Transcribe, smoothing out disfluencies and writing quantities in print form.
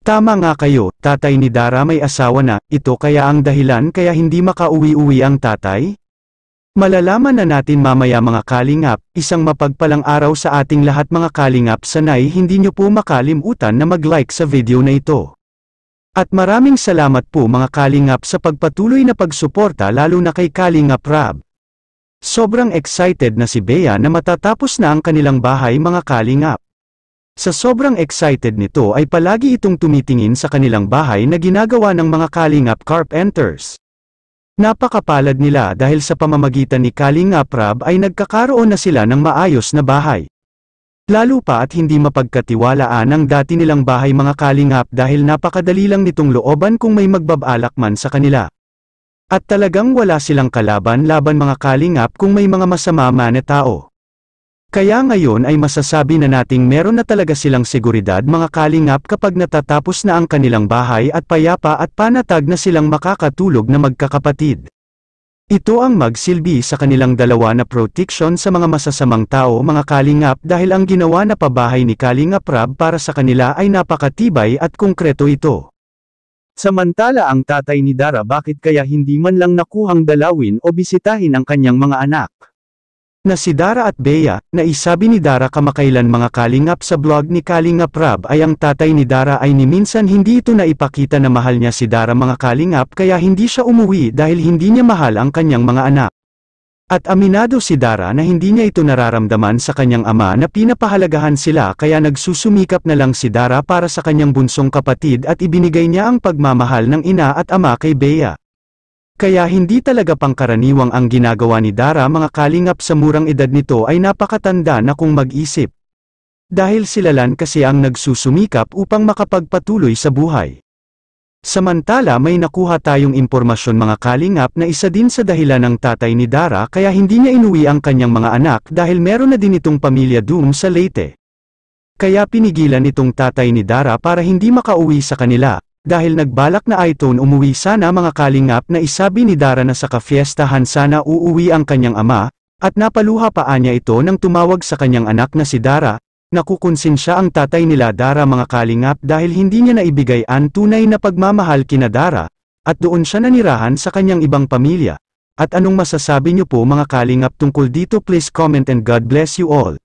Tama nga kayo, tatay ni Dara may asawa na, ito kaya ang dahilan kaya hindi makauwi-uwi ang tatay? Malalaman na natin mamaya mga kalingap, isang mapagpalang araw sa ating lahat mga kalingap, sanay hindi nyo po makalimutan na mag-like sa video na ito. At maraming salamat po mga kalingap sa pagpatuloy na pagsuporta lalo na kay Kalingap Rab. Sobrang excited na si Bea na matatapos na ang kanilang bahay mga kalingap. Sa sobrang excited nito ay palagi itong tumitingin sa kanilang bahay na ginagawa ng mga kalingap carpenters. Napakapalad nila dahil sa pamamagitan ni Kalingap Rab ay nagkakaroon na sila ng maayos na bahay. Lalo pa at hindi mapagkatiwalaan ang dati nilang bahay mga kalingap dahil napakadali lang nitong looban kung may magbabalak man sa kanila. At talagang wala silang kalaban laban mga kalingap kung may mga masama man na tao. Kaya ngayon ay masasabi na nating meron na talaga silang seguridad mga kalingap kapag natatapos na ang kanilang bahay at payapa at panatag na silang makakatulog na magkakapatid. Ito ang magsilbi sa kanilang dalawa na protection sa mga masasamang tao mga kalingap dahil ang ginawa na pabahay ni Kalingap Rab para sa kanila ay napakatibay at konkreto ito. Samantala ang tatay ni Dara bakit kaya hindi man lang nakuhang dalawin o bisitahin ang kanyang mga anak? Na si Dara at Bea, naisabi ni Dara kamakailan mga kalingap sa blog ni Kalingap Rab ay ang tatay ni Dara ay ni minsan hindi ito naipakita na mahal niya si Dara mga kalingap kaya hindi siya umuwi dahil hindi niya mahal ang kanyang mga anak. At aminado si Dara na hindi niya ito nararamdaman sa kanyang ama na pinapahalagahan sila kaya nagsusumikap na lang si Dara para sa kanyang bunsong kapatid at ibinigay niya ang pagmamahal ng ina at ama kay Bea. Kaya hindi talaga pangkaraniwang ang ginagawa ni Dara mga kalingap sa murang edad nito ay napakatanda na kung mag-isip. Dahil sila lang kasi ang nagsusumikap upang makapagpatuloy sa buhay. Samantala may nakuha tayong impormasyon mga kalingap na isa din sa dahilan ng tatay ni Dara kaya hindi niya inuwi ang kanyang mga anak dahil meron na din itong pamilya doon sa Leyte. Kaya pinigilan itong tatay ni Dara para hindi makauwi sa kanila. Dahil nagbalak na iTone umuwi sana mga kalingap na isabi ni Dara na sa kafiestahan sana uuwi ang kanyang ama, at napaluha pa niya ito nang tumawag sa kanyang anak na si Dara, nakukonsensya ang tatay nila Dara mga kalingap dahil hindi niya naibigay ang tunay na pagmamahal kina Dara, at doon siya nanirahan sa kanyang ibang pamilya. At anong masasabi niyo po mga kalingap tungkol dito? Please comment and God bless you all.